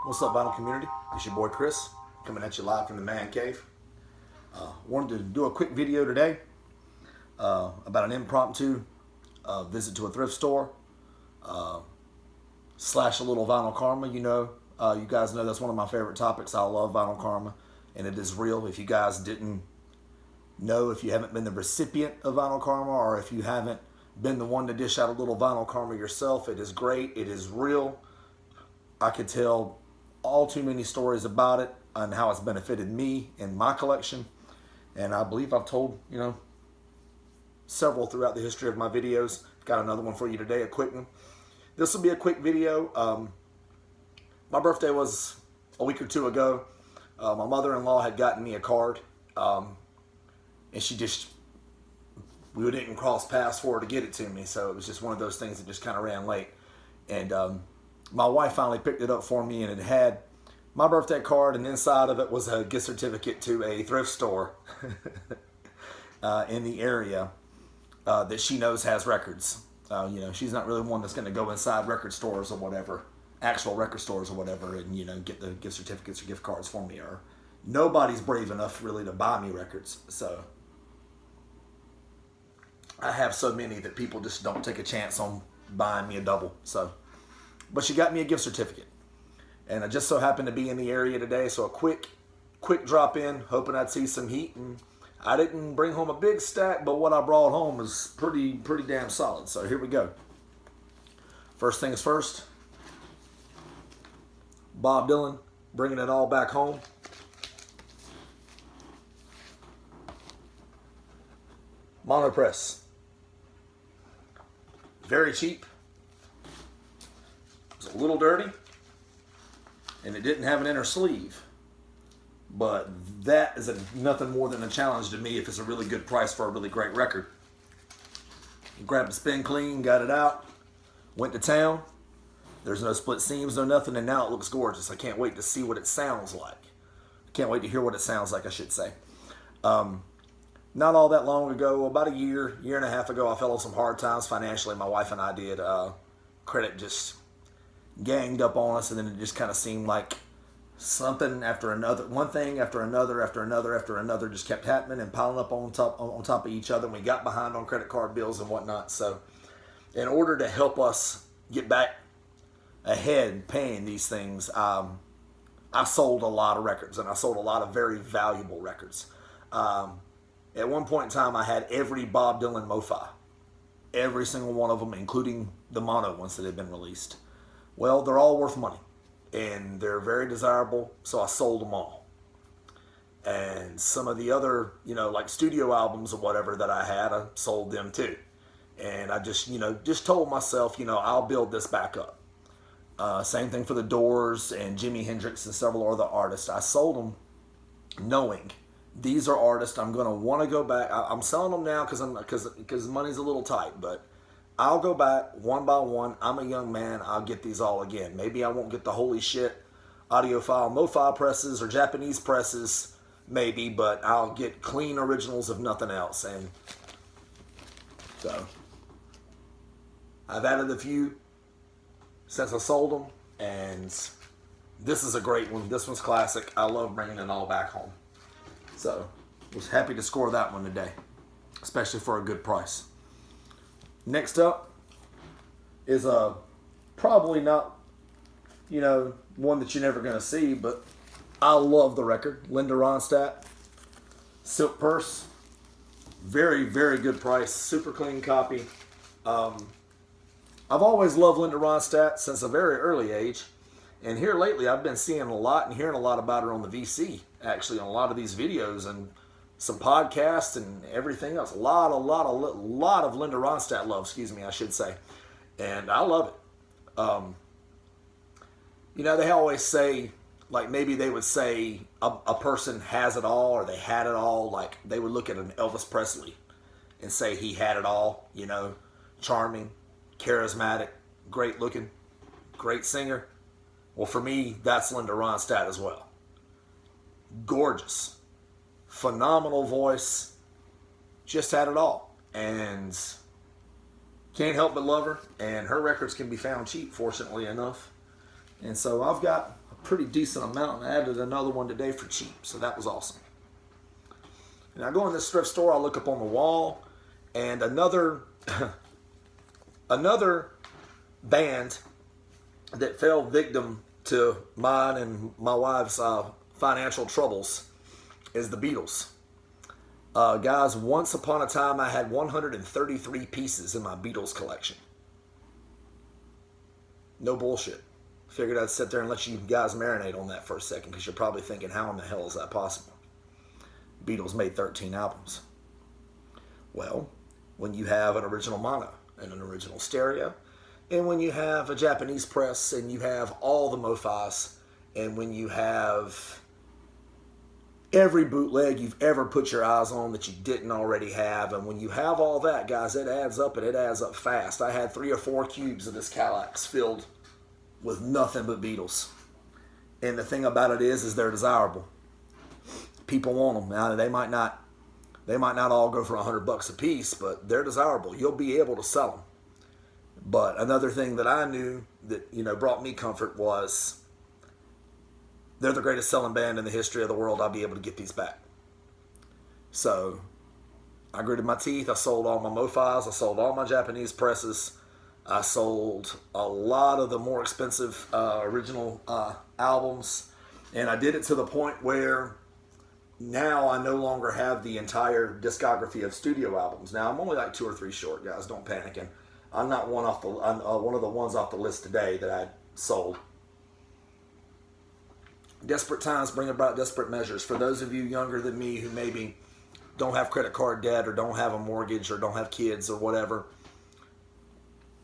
What's up, vinyl community? It's your boy Chris, coming at you live from the man cave. Wanted to do a quick video today about an impromptu visit to a thrift store slash a little vinyl karma. You guys know that's one of my favorite topics. I love vinyl karma, and it is real. If you guys didn't know, if you haven't been the recipient of vinyl karma, or if you haven't been the one to dish out a little vinyl karma yourself, it is great. It is real. I could tell all too many stories about it and how it's benefited me in my collection. And I believe I've told, several throughout the history of my videos. Got another one for you today, a quick one. This will be a quick video. My birthday was a week or two ago. My mother-in-law had gotten me a card. And we didn't cross paths for her to get it to me. So it was just one of those things that just kind of ran late. And my wife finally picked it up for me, and it had my birthday card, and inside of it was a gift certificate to a thrift store in the area that she knows has records. She's not really one that's going to go inside record stores or whatever, actual record stores or whatever, and get the gift certificates or gift cards for me. Or nobody's brave enough really to buy me records. So I have so many that people just don't take a chance on buying me a double. But she got me a gift certificate. And I just so happened to be in the area today, so a quick drop in, hoping I'd see some heat. And I didn't bring home a big stack, but what I brought home is pretty damn solid. So here we go. First things first, Bob Dylan, bringing it all back home. Monopress. Very cheap. It was a little dirty, and it didn't have an inner sleeve, but that is nothing more than a challenge to me if it's a really good price for a really great record. Grabbed the spin clean, got it out, went to town. There's no split seams, no nothing, and now it looks gorgeous. I can't wait to see what it sounds like. Can't wait to hear what it sounds like, I should say. Not all that long ago, about a year and a half ago, I fell on some hard times financially. My wife and I did. Credit just ganged up on us, and then it just kind of seemed like something after another, one thing after another just kept happening and piling up on top of each other, and we got behind on credit card bills and whatnot. So in order to help us get back ahead paying these things, I sold a lot of records, and I sold a lot of very valuable records. At one point in time, I had every Bob Dylan MoFi, every single one of them, including the mono ones that had been released. Well, they're all worth money, and they're very desirable, so I sold them all. And some of the other, like studio albums or whatever that I had, I sold them too. And I just told myself, I'll build this back up. Same thing for the Doors and Jimi Hendrix and several other artists. I sold them knowing these are artists I'm going to want to go back. I'm selling them now because money's a little tight, but I'll go back one by one. I'm a young man. I'll get these all again. Maybe I won't get the holy shit audiophile MoFi presses or Japanese presses, maybe, but I'll get clean originals if nothing else. And so I've added a few since I sold them, and this is a great one. This one's classic. I love bringing it all back home. So was happy to score that one today, especially for a good price. Next up is probably not, one that you're never going to see, but I love the record. Linda Ronstadt, Silk Purse, very, very good price, super clean copy. I've always loved Linda Ronstadt since a very early age, and here lately I've been seeing a lot and hearing a lot about her on the VC, actually, on a lot of these videos and some podcasts and everything else. A lot of Linda Ronstadt love, I should say. And I love it. They always say, like maybe they would say a person has it all, or they had it all. Like they would look at an Elvis Presley and say he had it all, charming, charismatic, great looking, great singer. Well, for me, that's Linda Ronstadt as well. Gorgeous. Phenomenal voice, just had it all, and can't help but love her. And her records can be found cheap, fortunately enough. And so I've got pretty decent amount, and I added another one today for cheap, so that was awesome. And I go in this thrift store, I look up on the wall, and another another band that fell victim to mine and my wife's financial troubles is the Beatles. Guys, once upon a time I had 133 pieces in my Beatles collection. No bullshit. Figured I'd sit there and let you guys marinate on that for a second, because you're probably thinking, how in the hell is that possible? Beatles made 13 albums. Well, when you have an original mono and an original stereo, and when you have a Japanese press, and you have all the MoFis, and when you have every bootleg you've ever put your eyes on that you didn't already have, and when you have all that, guys, it adds up, and it adds up fast. I had 3 or 4 cubes of this Kallax filled with nothing but Beatles. And the thing about it is they're desirable. People want them. Now, they might not all go for $100 a piece, but they're desirable. You'll be able to sell them. But another thing that I knew that, you know, brought me comfort was they're the greatest selling band in the history of the world. I'll be able to get these back. So I gritted my teeth. I sold all my MoFis. I sold all my Japanese presses. I sold a lot of the more expensive original albums. And I did it to the point where now I no longer have the entire discography of studio albums. Now I'm only like 2 or 3 short, guys. Don't panic. And I'm not one of the ones off the list today that I sold. Desperate times bring about desperate measures. For those of you younger than me who maybe don't have credit card debt or don't have a mortgage or don't have kids or whatever,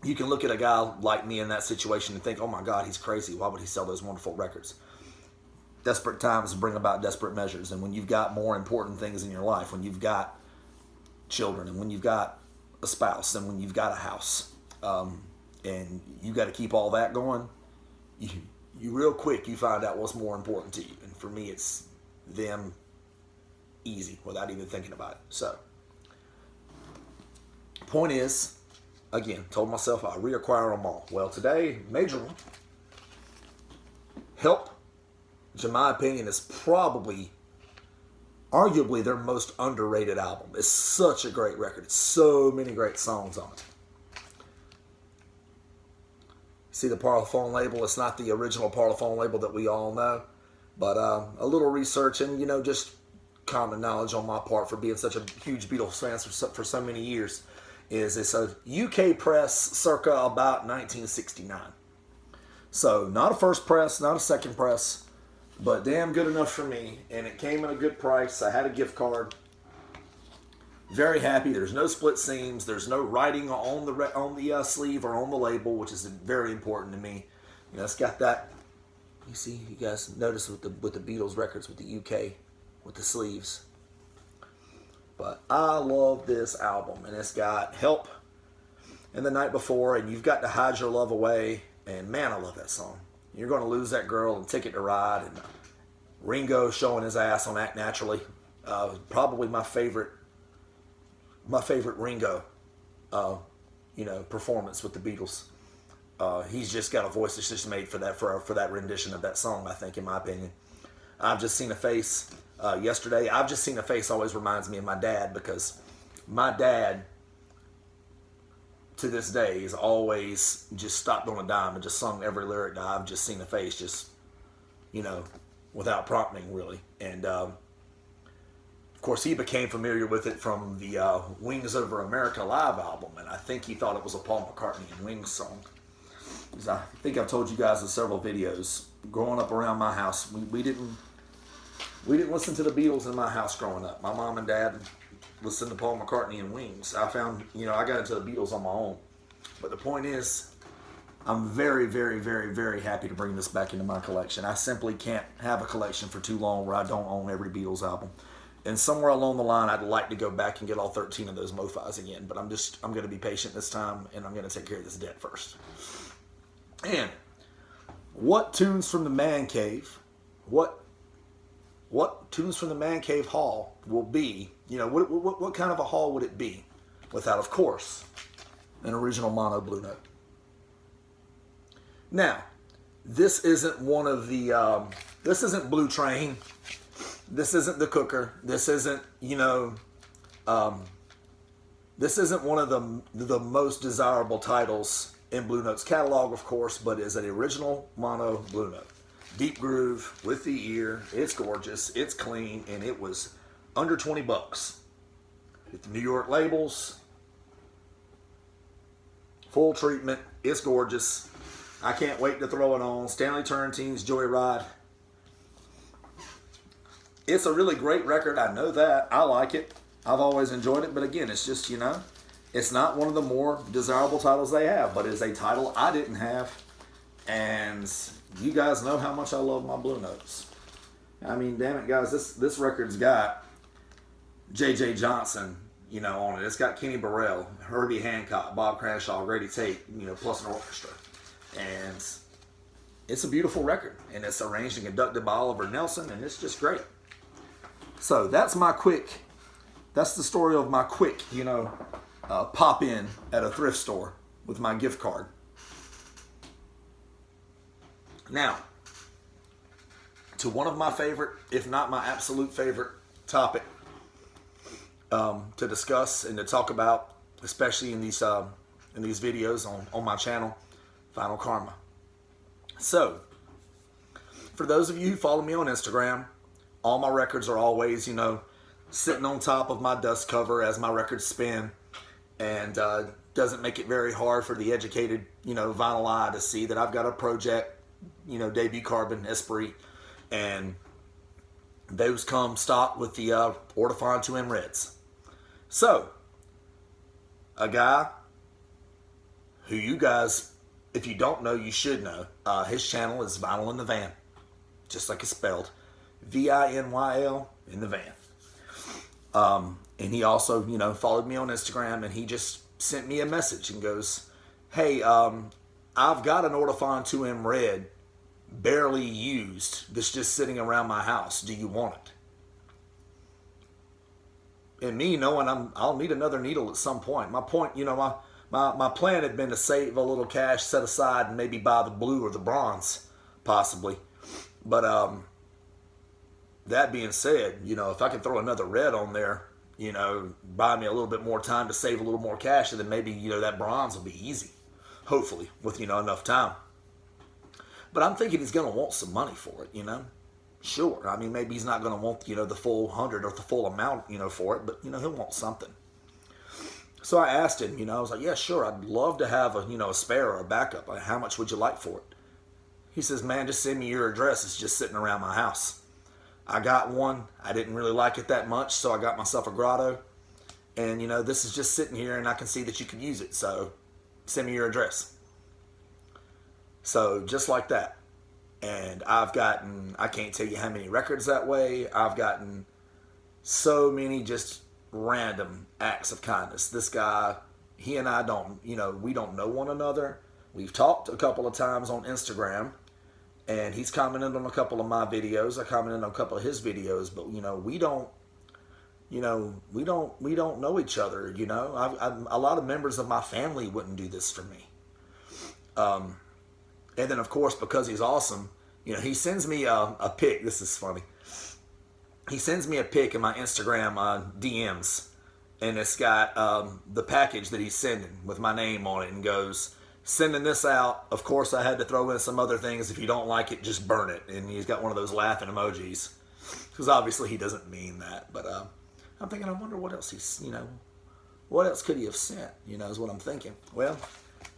you can look at a guy like me in that situation and think, oh my God, he's crazy. Why would he sell those wonderful records? Desperate times bring about desperate measures. And when you've got more important things in your life, when you've got children, and when you've got a spouse, and when you've got a house, and you got to keep all that going, you real quick, you find out what's more important to you. And for me, it's them easy without even thinking about it. So, point is, again, told myself I'll reacquire them all. Well, today, major one, Help, which in my opinion is probably, arguably their most underrated album. It's such a great record. It's so many great songs on it. See the Parlophone label? It's not the original Parlophone label that we all know, but a little research and, you know, just common knowledge on my part for being such a huge Beatles fan for so many years is it's a UK press circa about 1969. So not a first press, not a second press, but damn good enough for me, and it came at a good price. I had a gift card. Very happy. There's no split seams. There's no writing on the sleeve or on the label, which is very important to me. You know, it's got that. You see, you guys notice with the Beatles records with the UK, with the sleeves. But I love this album, and it's got Help and The Night Before, and You've Got to Hide Your Love Away, and man, I love that song. You're Gonna Lose That Girl and Ticket to Ride, and Ringo showing his ass on Act Naturally. Probably my favorite Ringo, performance with the Beatles. He's just got a voice that's just made for that rendition of that song, I think, in my opinion. I've Just Seen a Face yesterday. I've Just Seen a Face always reminds me of my dad, because my dad, to this day, has always just stopped on a dime and just sung every lyric to I've Just Seen a Face, just, without prompting, really. And, of course, he became familiar with it from the Wings Over America live album, and I think he thought it was a Paul McCartney and Wings song. I think I've told you guys in several videos, growing up around my house, we didn't listen to the Beatles in my house growing up. My mom and dad listened to Paul McCartney and Wings. I found, I got into the Beatles on my own. But the point is, I'm very, very, very, very happy to bring this back into my collection. I simply can't have a collection for too long where I don't own every Beatles album. And somewhere along the line, I'd like to go back and get all 13 of those MoFis again. But I'm going to be patient this time, and I'm going to take care of this debt first. And what tunes from the Man Cave, what tunes from the Man Cave haul will be, what kind of a haul would it be without, of course, an original mono Blue Note? Now, this isn't one of the, this isn't Blue Train. This isn't the Cooker. This isn't, this isn't one of the most desirable titles in Blue Note's catalog, of course, but is an original mono Blue Note. Deep groove with the ear. It's gorgeous. It's clean, and it was under 20 bucks. With the New York labels, full treatment. It's gorgeous. I can't wait to throw it on. Stanley Turrentine's Joyride. It's a really great record. I know that. I like it. I've always enjoyed it, but again, it's just, it's not one of the more desirable titles they have, but it's a title I didn't have, and you guys know how much I love my Blue Notes. I mean, damn it, guys, this record's got J.J. Johnson, on it. It's got Kenny Burrell, Herbie Hancock, Bob Cranshaw, Grady Tate, plus an orchestra. And it's a beautiful record, and it's arranged and conducted by Oliver Nelson, and it's just great. So that's the story of my quick, pop in at a thrift store with my gift card. Now, to one of my favorite, if not my absolute favorite topic to discuss and to talk about, especially in these videos on my channel, Vinyl Karma. So, for those of you who follow me on Instagram, all my records are always, sitting on top of my dust cover as my records spin, and doesn't make it very hard for the educated, vinyl eye to see that I've got a project, Debut Carbon, Esprit, and those come stocked with the Ortofon 2M Reds. So, a guy who you guys, if you don't know, you should know, his channel is Vinyl in the Van, just like it's spelled, VINYL in the van. And he also, followed me on Instagram, and he just sent me a message and goes, hey, I've got an Ortofon 2M Red, barely used, that's just sitting around my house. Do you want it? And me knowing I'll need another needle at some point. My point, my plan had been to save a little cash, set aside, and maybe buy the blue or the bronze, possibly. But that being said, if I can throw another red on there, buy me a little bit more time to save a little more cash, and then maybe, that bronze will be easy. Hopefully, with, enough time. But I'm thinking he's going to want some money for it, Sure. I mean, maybe he's not going to want, the full 100 or the full amount, for it, but, he'll want something. So I asked him, I was like, yeah, sure, I'd love to have a spare or a backup. How much would you like for it? He says, man, just send me your address. It's just sitting around my house. I got one. I didn't really like it that much, so I got myself a Grotto. And, this is just sitting here, and I can see that you could use it, so send me your address. So, just like that. And I've gotten, I can't tell you how many records that way. I've gotten so many just random acts of kindness. This guy, he and I don't, we don't know one another. We've talked a couple of times on Instagram, and he's commented on a couple of my videos. I commented on a couple of his videos, but we don't know each other. A lot of members of my family wouldn't do this for me. And then of course, because he's awesome, he sends me a pic. This is funny. He sends me a pic in my Instagram DMs, and it's got the package that he's sending with my name on it, and goes, sending this out. Of course, I had to throw in some other things. If you don't like it, just burn it. And he's got one of those laughing emojis, because obviously he doesn't mean that. But I'm thinking, I wonder what else what else could he have sent? Is what I'm thinking. Well,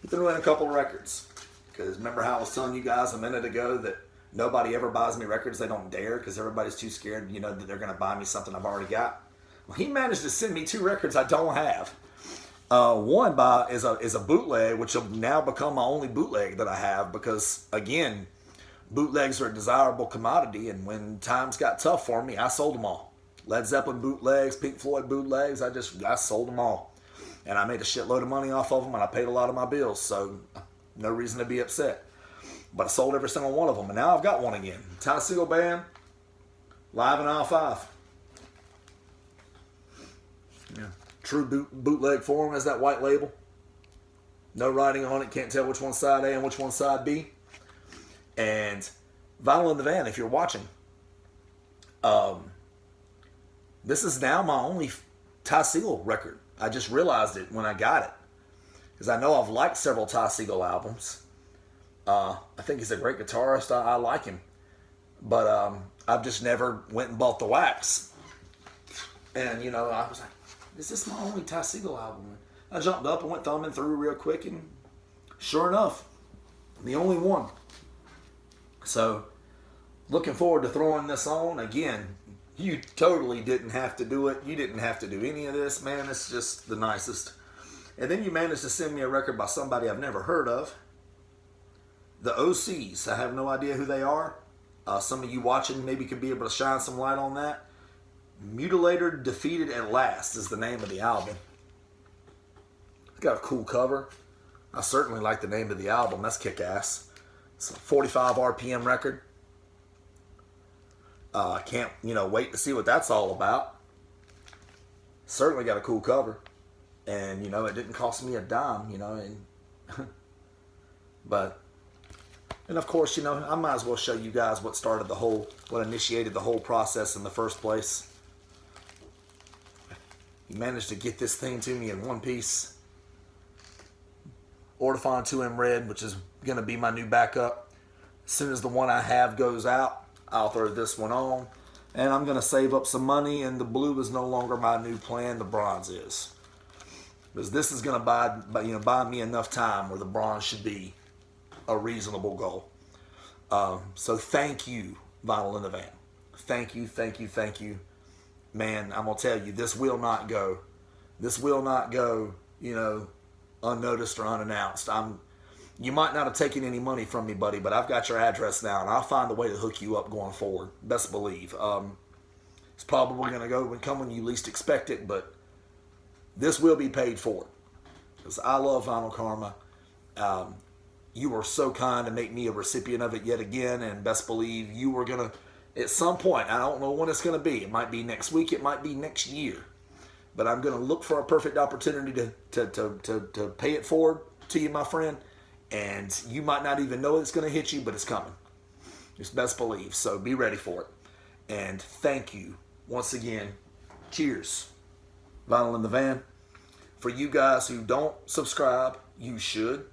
he threw in a couple of records, because remember how I was telling you guys a minute ago that nobody ever buys me records. They don't dare, because everybody's too scared, that they're going to buy me something I've already got. Well, he managed to send me 2 records I don't have. One is a bootleg, which will now become my only bootleg that I have, because again, bootlegs are a desirable commodity, and when times got tough for me, I sold them all. Led Zeppelin bootlegs, Pink Floyd bootlegs, I sold them all, and I made a shitload of money off of them, and I paid a lot of my bills, so no reason to be upset. But I sold every single one of them, and now I've got one again. Ty Segall Band, live in aisle 5. Yeah. True bootleg form has that white label. No writing on it. Can't tell which one's side A and which one's side B. And Vinyl in the Van, if you're watching, this is now my only Ty Segall record. I just realized it when I got it. Because I know I've liked several Ty Segall albums. I think he's a great guitarist. I like him. But I've just never went and bought the wax. And, you know, I was like, is this my only Ty Segall album? I jumped up and went thumbing through real quick, and sure enough, the only one. So, looking forward to throwing this on. Again, you totally didn't have to do it. You didn't have to do any of this, man. It's just the nicest. And then you managed to send me a record by somebody I've never heard of. The OCs. I have no idea who they are. Some of you watching maybe could be able to shine some light on that. Mutilator Defeated at Last is the name of the album. It's got a cool cover. I certainly like the name of the album. That's kick-ass. It's a 45 RPM record. I can't, wait to see what that's all about. Certainly got a cool cover. And, it didn't cost me a dime, and but, and of course, I might as well show you guys what initiated the whole process in the first place. You managed to get this thing to me in one piece. Ortophon 2M Red, which is going to be my new backup. As soon as the one I have goes out, I'll throw this one on. And I'm going to save up some money, and the blue is no longer my new plan. The bronze is. Because this is going to buy me enough time where the bronze should be a reasonable goal. So thank you, Vinyl in the Van. Thank you, thank you, thank you. Man, I'm going to tell you, this will not go. This will not go, unnoticed or unannounced. You might not have taken any money from me, buddy, but I've got your address now, and I'll find a way to hook you up going forward. Best believe. It's probably going to come when you least expect it, but this will be paid for. Because I love Vinyl Karma. You were so kind to make me a recipient of it yet again, and best believe you were going to, at some point, I don't know when it's going to be. It might be next week. It might be next year. But I'm going to look for a perfect opportunity to pay it forward to you, my friend. And you might not even know it's going to hit you, but it's coming. Just best believe. So be ready for it. And thank you once again. Cheers. Vinyl in the Van. For you guys who don't subscribe, you should.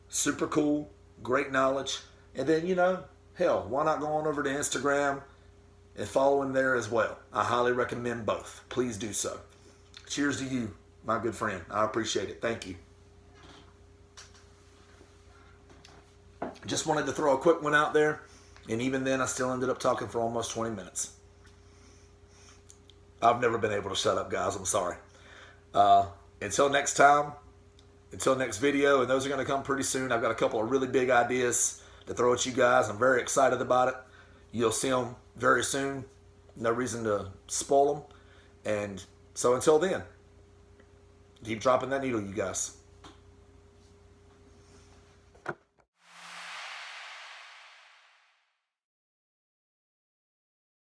Super cool. Great knowledge. And then, hell, why not go on over to Instagram and follow him there as well? I highly recommend both. Please do so. Cheers to you, my good friend. I appreciate it. Thank you. Just wanted to throw a quick one out there. And even then, I still ended up talking for almost 20 minutes. I've never been able to shut up, guys. I'm sorry. Until next time, until next video, and those are going to come pretty soon. I've got a couple of really big ideas to throw at you guys. I'm very excited about it. You'll see them very soon. No reason to spoil them. And so until then, keep dropping that needle, you guys.